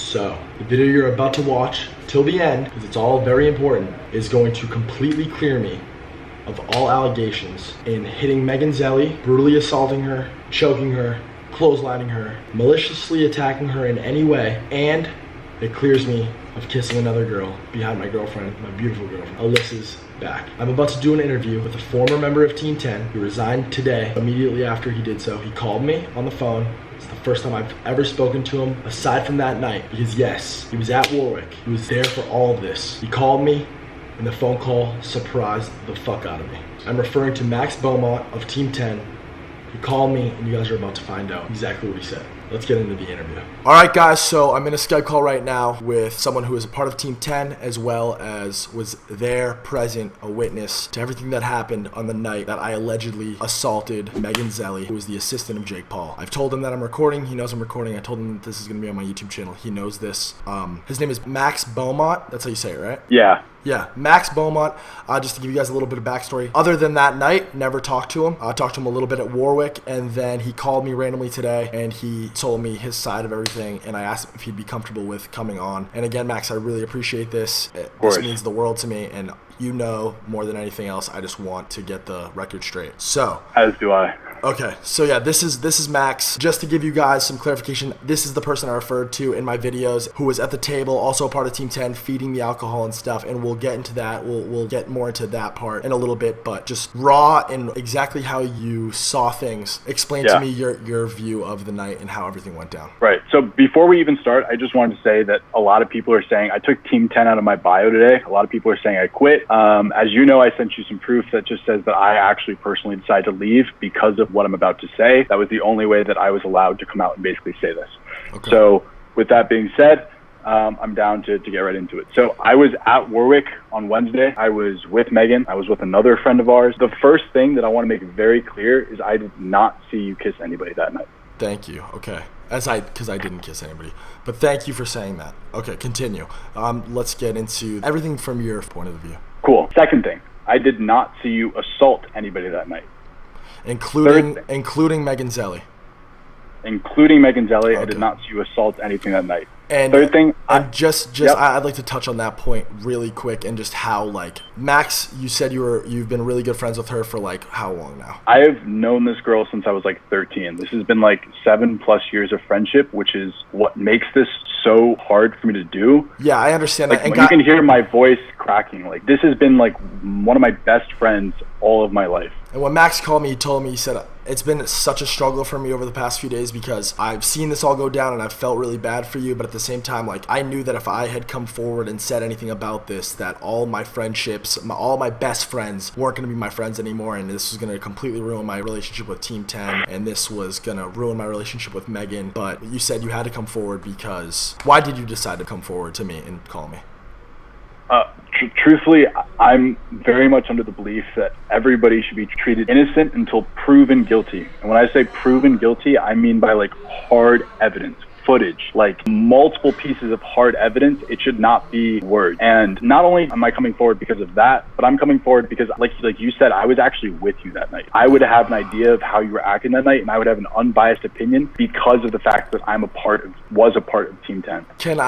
So, the video you're about to watch till the end, because it's all very important, is going to completely clear me of all allegations in hitting Megan Zelli, brutally assaulting her, choking her, clotheslining her, maliciously attacking her in any way, and it clears me of kissing another girl behind my girlfriend, my beautiful girlfriend, Alyssa's back. I'm about to do an interview with a former member of Team 10 who resigned today. Immediately after he did so, he called me on the phone. It's the first time I've ever spoken to him aside from that night, because yes, he was at Warwick. He was there for all of this. He called me, and the phone call surprised the fuck out of me. I'm referring to Max Beaumont of Team 10. He called me, and you guys are about to find out exactly what he said. Let's get into the interview. All right, guys, so I'm in a Skype call right now with someone who is a part of Team 10, as well as was there, present, a witness to everything that happened on the night that I allegedly assaulted Megan Zelli, who was the assistant of Jake Paul. I've told him that I'm recording. He knows I'm recording. I told him that this is going to be on my YouTube channel. He knows this. His name is Max Beaumont. That's how you say it, right? Yeah, Max Beaumont. Just to give you guys a little bit of backstory. Other than that night, never talked to him. I talked to him a little bit at Warwick, and then he called me randomly today, and he told me his side of everything, and I asked him if he'd be comfortable with coming on. And again, Max, I really appreciate this. This means the world to me, and you know more than anything else, I just want to get the record straight. So, as do I. Okay, so yeah, this is Max. Just to give you guys some clarification, this is the person I referred to in my videos who was at the table, also a part of Team 10, feeding the alcohol and stuff, and we'll get into that. We'll get more into that part in a little bit, but just raw and exactly how you saw things. Explain to me your view of the night and how everything went down. Right, so before we even start, I just wanted to say that a lot of people are saying I took Team 10 out of my bio today. A lot of people are saying I quit. As you know, I sent you some proof that just says that I actually personally decided to leave because of what I'm about to say. That was the only way that I was allowed to come out and basically say this. Okay. So with that being said, I'm down to get right into it. So I was at Warwick on Wednesday. I was with Megan. I was with another friend of ours. The first thing that I want to make very clear is I did not see you kiss anybody that night. Thank you. Okay. Because I didn't kiss anybody. But thank you for saying that. Okay, continue. Let's get into everything from your point of view. Cool. Second thing, I did not see you assault anybody that night. Including Megan Zelli. Including Megan Zelli, okay. I did not see you assault anything that night. And third thing, I'd like to touch on that point really quick, and just how, like, Max, you said you've been really good friends with her for like how long now? I have known this girl since I was like 13. This has been like 7+ years of friendship, which is what makes this so hard for me to do. Yeah, I understand like, that. And when you can hear my voice cracking, like, this has been like one of my best friends all of my life. And when Max called me, he told me, he said, it's been such a struggle for me over the past few days because I've seen this all go down and I've felt really bad for you, but at the same time, like, I knew that if I had come forward and said anything about this, that all my friendships, all my best friends weren't going to be my friends anymore, and this was going to completely ruin my relationship with Team 10, and this was going to ruin my relationship with Megan. But you said you had to come forward because, why did you decide to come forward to me and call me? Truthfully, I'm very much under the belief that everybody should be treated innocent until proven guilty. And when I say proven guilty, I mean by like hard evidence, footage, like multiple pieces of hard evidence. It should not be words. And not only am I coming forward because of that, but I'm coming forward because like you said, I was actually with you that night. I would have an idea of how you were acting that night, and I would have an unbiased opinion because of the fact that was a part of Team 10. Can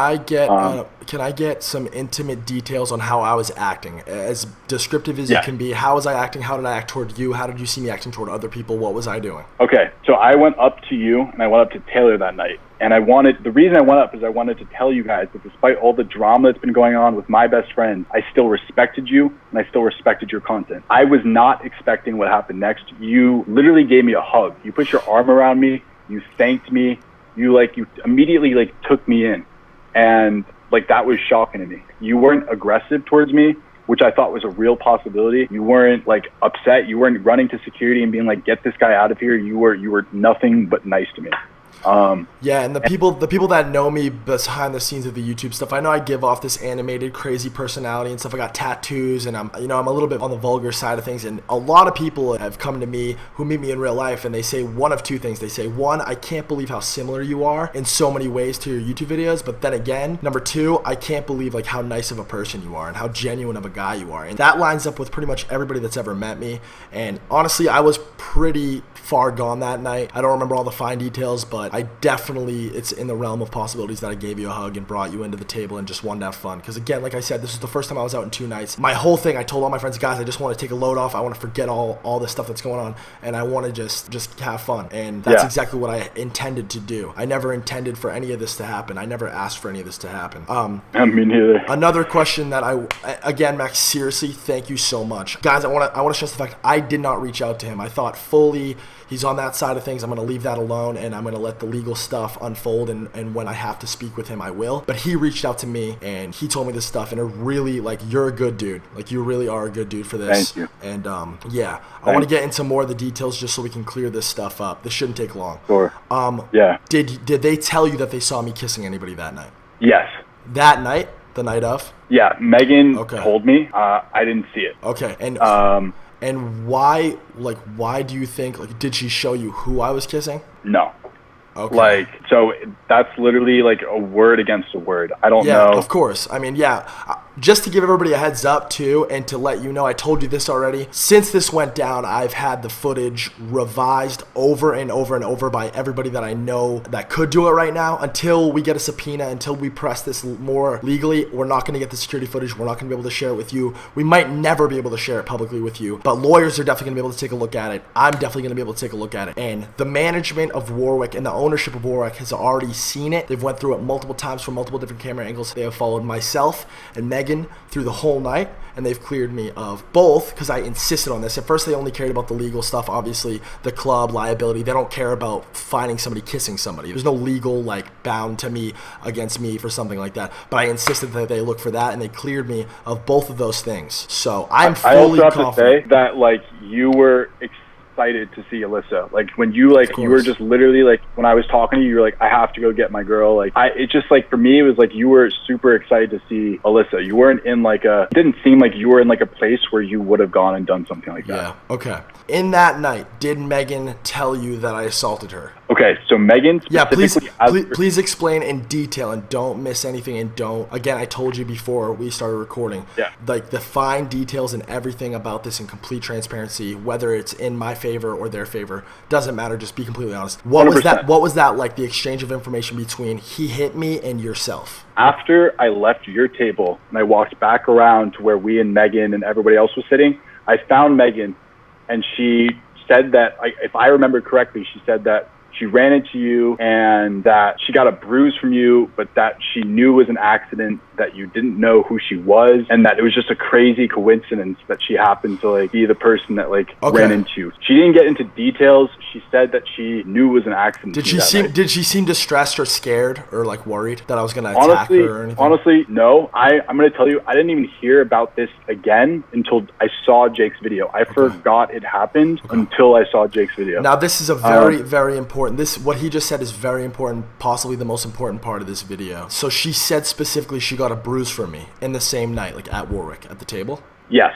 I get some intimate details on how I was acting? As descriptive as it can be, how was I acting? How did I act toward you? How did you see me acting toward other people? What was I doing? Okay, so I went up to you and I went up to Taylor that night. And the reason I went up is I wanted to tell you guys that despite all the drama that's been going on with my best friend, I still respected you and I still respected your content. I was not expecting what happened next. You literally gave me a hug. You put your arm around me. You thanked me. You immediately took me in. And like, that was shocking to me. You weren't aggressive towards me, which I thought was a real possibility. You weren't like upset. You weren't running to security and being like, get this guy out of here. You were nothing but nice to me. Yeah, and the people that know me behind the scenes of the YouTube stuff, I know I give off this animated, crazy personality and stuff. I got tattoos, and I'm a little bit on the vulgar side of things. And a lot of people have come to me who meet me in real life, and they say one of two things. They say, one, I can't believe how similar you are in so many ways to your YouTube videos. But then again, number two, I can't believe like how nice of a person you are and how genuine of a guy you are. And that lines up with pretty much everybody that's ever met me. And honestly, I was pretty far gone that night. I don't remember all the fine details, but but I definitely, it's in the realm of possibilities that I gave you a hug and brought you into the table and just wanted to have fun. Because again, like I said, this was the first time I was out in 2 nights. My whole thing, I told all my friends, guys, I just want to take a load off. I want to forget all this stuff that's going on, and I want to just have fun. And that's exactly what I intended to do. I never intended for any of this to happen. I never asked for any of this to happen. Me neither. Another question that again, Max, seriously, thank you so much. Guys, I want to stress the fact I did not reach out to him. I thought fully he's on that side of things. I'm going to leave that alone, and I'm going to let the legal stuff unfold, and when I have to speak with him, I will. But he reached out to me, and he told me this stuff, and it really, like, you're a good dude. Like, you really are a good dude for this. Thank you. And, I want to get into more of the details just so we can clear this stuff up. This shouldn't take long. Sure. Did they tell you that they saw me kissing anybody that night? Yes. That night? The night of? Yeah, Megan told me. I didn't see it. Okay, and why do you think, like, did she show you who I was kissing? No. Okay. Like, so that's literally like a word against a word. I don't know. Yeah, of course. I mean, just to give everybody a heads up too, and to let you know, I told you this already. Since this went down, I've had the footage revised over and over and over by everybody that I know that could do it right now. Until we get a subpoena, until we press this more legally, we're not going to get the security footage. We're not going to be able to share it with you. We might never be able to share it publicly with you, but lawyers are definitely going to be able to take a look at it. I'm definitely going to be able to take a look at it. And the management of Warwick and the ownership of Warwick has already seen it. They've went through it multiple times from multiple different camera angles. They have followed myself and Megan through the whole night, and they've cleared me of both because I insisted on this. At first, they only cared about the legal stuff, obviously, the club liability. They don't care about finding somebody kissing somebody. There's no legal, like, bound to me against me for something like that. But I insisted that they look for that, and they cleared me of both of those things. So I'm fully confident. I also have to say that, like, you were excited to see Alyssa. Like, when you, like, you were just literally, like, when I was talking to you, you were like, I have to go get my girl. Like, it just, like, for me, it was like you were super excited to see Alyssa. You weren't in, like, it didn't seem like you were in, like, a place where you would have gone and done something like that. Yeah, okay. In that night, did Megan tell you that I assaulted her? Okay, so Megan specifically... Yeah, please explain in detail, and don't miss anything, and don't... Again, I told you before we started recording. Yeah. Like, the fine details and everything about this in complete transparency, whether it's in my favor or their favor, doesn't matter, just be completely honest. What 100%. was that like, the exchange of information between he hit me and yourself? After I left your table, and I walked back around to where we and Megan and everybody else was sitting, I found Megan, and she said that, if I remember correctly, she said that she ran into you and that she got a bruise from you, but that she knew was an accident, that you didn't know who she was, and that it was just a crazy coincidence that she happened to, like, be the person that, like, ran into you. She didn't get into details. She said that she knew it was an accident. Did she seem distressed or scared or, like, worried that I was going to attack her or anything? Honestly, no. I'm going to tell you, I didn't even hear about this again until I saw Jake's video. I forgot it happened until I saw Jake's video. Now, this is a very, very important... What he just said is very important, possibly the most important part of this video. So she said specifically she got a bruise from me in the same night, like at Warwick, at the table? Yes.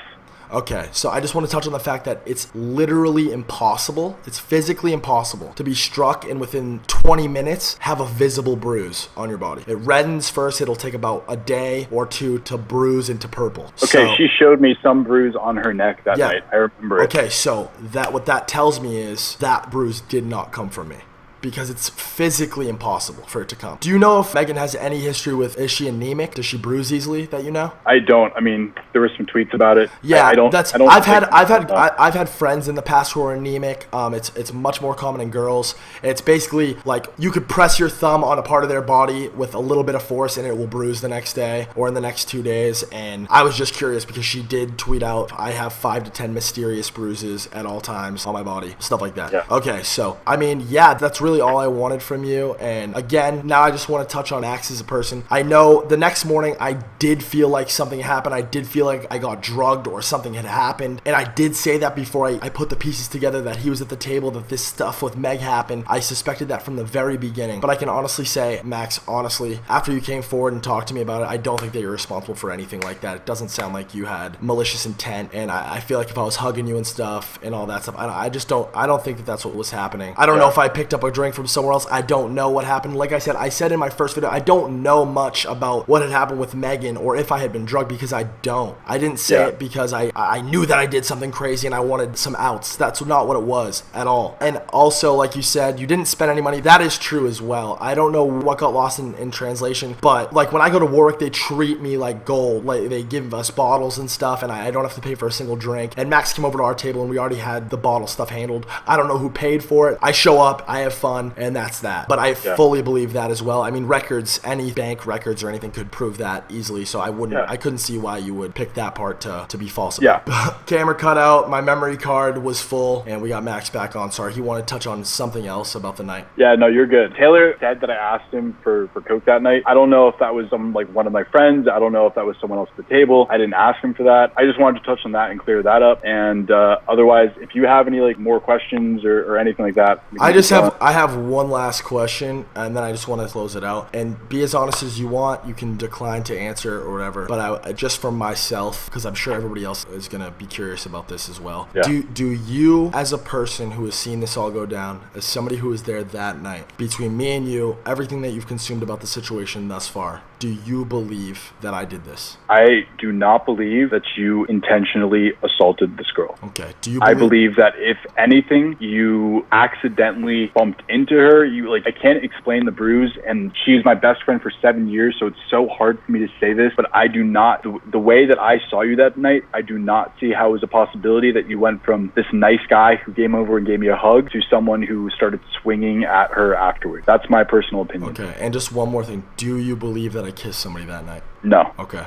Okay, so I just want to touch on the fact that it's literally impossible, it's physically impossible to be struck and within 20 minutes have a visible bruise on your body. It reddens first, it'll take about a day or two to bruise into purple. Okay, she showed me some bruise on her neck that night. I remember it. Okay, so what that tells me is that bruise did not come from me, because it's physically impossible for it to come. Do you know if Megan has any history with, is she anemic? Does she bruise easily, that you know? I don't. I mean, there were some tweets about it. Yeah, I've had friends in the past who are anemic. It's much more common in girls. It's basically like you could press your thumb on a part of their body with a little bit of force and it will bruise the next day or in the next 2 days. And I was just curious because she did tweet out, I have 5 to 10 mysterious bruises at all times on my body, stuff like that. Yeah. Okay, so I mean, yeah, that's really all I wanted from you. And again, now I just want to touch on Axe as a person. I know the next morning I did feel like something happened. I did feel like I got drugged or something had happened. And I did say that before I put the pieces together, that he was at the table, that this stuff with Meg happened. I suspected that from the very beginning. But I can honestly say, Max, honestly, after you came forward and talked to me about it, I don't think that you're responsible for anything like that. It doesn't sound like you had malicious intent. And I feel like if I was hugging you and stuff and all that stuff, I don't think that that's what was happening. I don't know if I picked up a drink drink from somewhere else. I don't know what happened. Like I said in my first video, I don't know much about what had happened with Megan or if I had been drugged, because I don't. I didn't say it because I knew that I did something crazy and I wanted some outs. That's not what it was at all. And also, like you said, you didn't spend any money. That is true as well. I don't know what got lost in translation, but like when I go to Warwick, they treat me like gold. Like they give us bottles and stuff, and I don't have to pay for a single drink. And Max came over to our table and we already had the bottle stuff handled. I don't know who paid for it. I show up, I have fun, and that's that. But I fully believe that as well. I mean, records, any bank records or anything could prove that easily, so I couldn't see why you would pick that part to be false about. Camera cut out, my memory card was full, and we got Max back on. Sorry, he wanted to touch on something else about the night. Yeah, no, you're good. Taylor said that I asked him for coke that night. I don't know if that was one of my friends. I don't know if that was someone else at the table. I didn't ask him for that. I just wanted to touch on that and clear that up. And otherwise, if you have any more questions or anything like that, I have one last question, and then I just want to close it out. And be as honest as you want. You can decline to answer or whatever. But just for myself, because I'm sure everybody else is gonna be curious about this as well. Yeah. Do you, as a person who has seen this all go down, as somebody who was there that night, between me and you, everything that you've consumed about the situation thus far, do you believe that I did this? I do not believe that you intentionally assaulted this girl. Okay. Do you? I believe that if anything, you accidentally bumped into her. I can't explain the bruise, and she's my best friend for 7 years, so it's so hard for me to say this, but I do not, the way that I saw you that night, I do not see how it was a possibility that you went from this nice guy who came over and gave me a hug to someone who started swinging at her afterwards. That's my personal opinion. Okay, and just one more thing. Do you believe that I kissed somebody that night? No. Okay.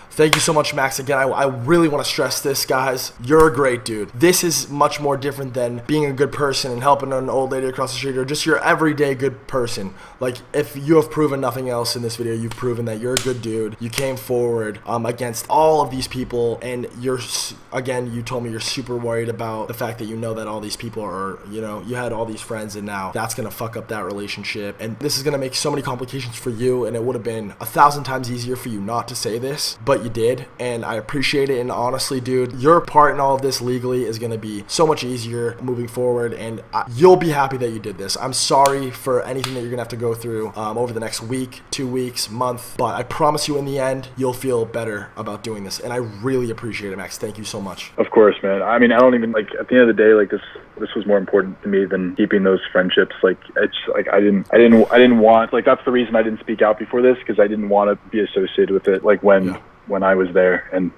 Thank you so much, Max. Again, I really want to stress this, guys. You're a great dude. This is much more different than being a good person and helping an old lady across the street or just your everyday good person. Like, if you have proven nothing else in this video, you've proven that you're a good dude. You came forward against all of these people, and you told me you're super worried about the fact that you know that all these people are, you had all these friends, and now that's going to fuck up that relationship. And this is going to make so many complications for you, and it would have been 1,000 times easier for you not to say this, but you did, and I appreciate it. And honestly, dude, your part in all of this legally is going to be so much easier moving forward, and you'll be happy that you did this. I'm sorry for anything that you're going to have to go through over the next week, 2 weeks, month, but I promise you in the end, you'll feel better about doing this, and I really appreciate it, Max. Thank you so much. Of course, man. I mean, I don't even, at the end of the day, this was more important to me than keeping those friendships. I didn't want, that's the reason I didn't speak out before this, because I didn't want to be associated with it, when I was there. And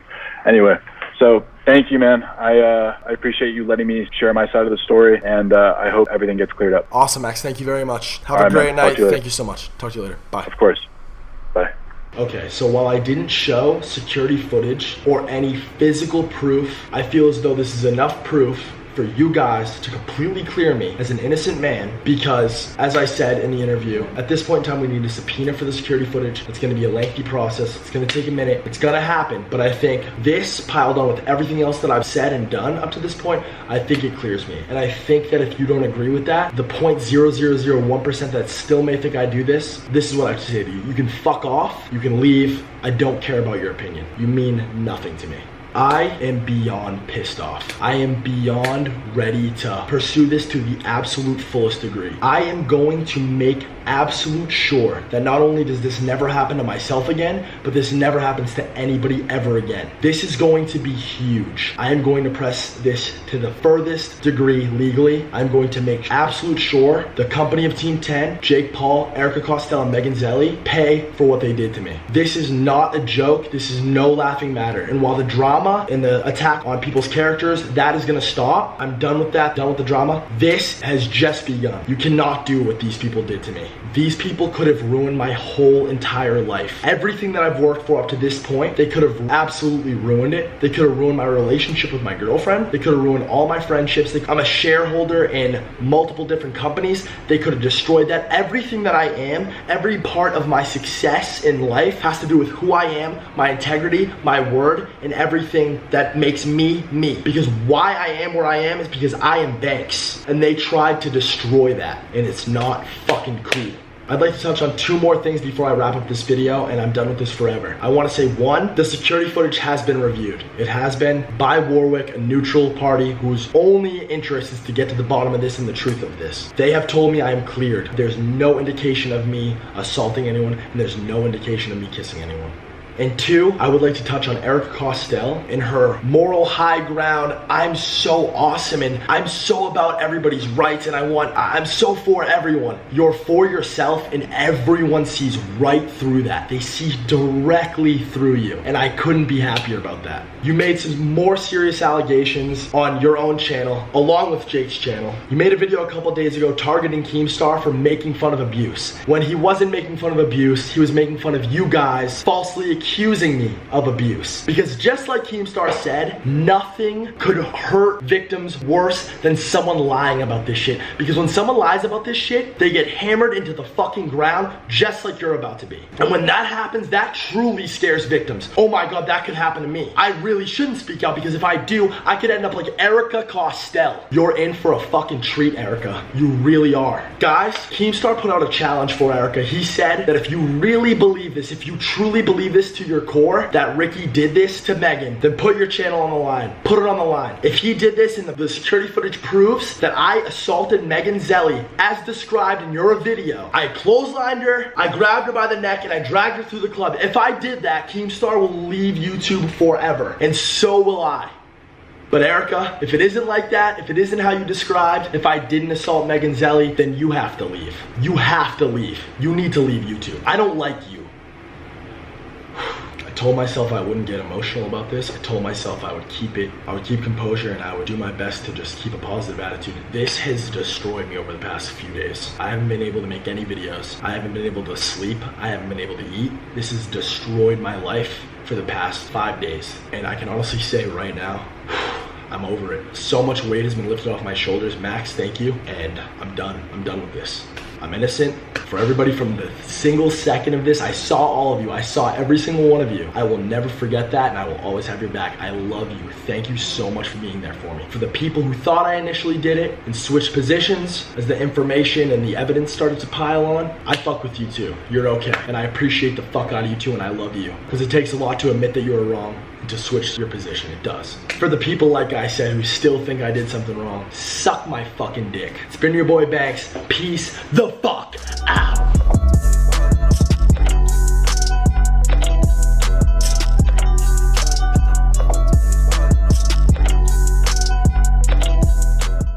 anyway, so thank you, man. I appreciate you letting me share my side of the story, and I hope everything gets cleared up. Awesome, Max. Thank you very much. Have a great night. Thank you so much. Talk to you later. Bye. Of course. Bye. Okay, so while I didn't show security footage or any physical proof, I feel as though this is enough proof for you guys to completely clear me as an innocent man, because as I said in the interview, at this point in time we need a subpoena for the security footage. It's going to be a lengthy process. It's going to take a minute. It's going to happen, but I think this piled on with everything else that I've said and done up to this point, I think it clears me. And I think that if you don't agree with that, the 0.0001% that still may think I do this is what I have to say to you. You can fuck off. You can leave. I don't care about your opinion. You mean nothing to me. I am beyond pissed off. I am beyond ready to pursue this to the absolute fullest degree. I am going to make absolute sure that not only does this never happen to myself again, but this never happens to anybody ever again. This is going to be huge. I am going to press this to the furthest degree legally. I'm going to make absolute sure the company of Team 10, Jake Paul, Erica Costello, and Megan Zelli pay for what they did to me. This is not a joke. This is no laughing matter. And while the drama and the attack on people's characters, that is gonna stop. I'm done with that, done with the drama. This has just begun. You cannot do what these people did to me. These people could have ruined my whole entire life. Everything that I've worked for up to this point, they could have absolutely ruined it. They could have ruined my relationship with my girlfriend. They could have ruined all my friendships. I'm a shareholder in multiple different companies. They could have destroyed that. Everything that I am, every part of my success in life has to do with who I am, my integrity, my word, and everything that makes me, me. Because why I am where I am is because I am Banks. And they tried to destroy that. And it's not fucking cool. I'd like to touch on 2 more things before I wrap up this video, and I'm done with this forever. I want to say, 1, the security footage has been reviewed. It has been by Warwick, a neutral party whose only interest is to get to the bottom of this and the truth of this. They have told me I am cleared. There's no indication of me assaulting anyone, and there's no indication of me kissing anyone. And 2, I would like to touch on Erica Costell and her moral high ground. I'm so awesome and I'm so about everybody's rights and I'm so for everyone. You're for yourself and everyone sees right through that. They see directly through you, and I couldn't be happier about that. You made some more serious allegations on your own channel, along with Jake's channel. You made a video a couple days ago targeting Keemstar for making fun of abuse. When he wasn't making fun of abuse, he was making fun of you guys falsely accusing me of abuse. Because just like Keemstar said, nothing could hurt victims worse than someone lying about this shit. Because when someone lies about this shit, they get hammered into the fucking ground just like you're about to be. And when that happens, that truly scares victims. Oh my God, that could happen to me. I really shouldn't speak out because if I do, I could end up like Erica Costell. You're in for a fucking treat, Erica. You really are. Guys, Keemstar put out a challenge for Erica. He said that if you really believe this, if you truly believe this to your core, that Ricky did this to Megan, then put your channel on the line. Put it on the line. If he did this and the security footage proves that I assaulted Megan Zelli as described in your video, I clotheslined her, I grabbed her by the neck, and I dragged her through the club. If I did that, Keemstar will leave YouTube forever. And so will I. But Erica, if it isn't like that, if it isn't how you described, if I didn't assault Megan Zelli, then you have to leave. You have to leave. You need to leave YouTube. I don't like you. I told myself I wouldn't get emotional about this. I told myself I would keep composure, and I would do my best to just keep a positive attitude. This has destroyed me over the past few days. I haven't been able to make any videos. I haven't been able to sleep. I haven't been able to eat. This has destroyed my life for the past 5 days. And I can honestly say right now, I'm over it. So much weight has been lifted off my shoulders. Max, thank you. And I'm done. I'm done with this. I'm innocent. For everybody from the single second of this, I saw all of you. I saw every single one of you. I will never forget that, and I will always have your back. I love you. Thank you so much for being there for me. For the people who thought I initially did it and switched positions as the information and the evidence started to pile on, I fuck with you too. You're okay. And I appreciate the fuck out of you too, and I love you. Because it takes a lot to admit that you were wrong and to switch your position. It does. For the people, like I said, who still think I did something wrong, suck my fucking dick. It's been your boy Banks. Peace the fuck out.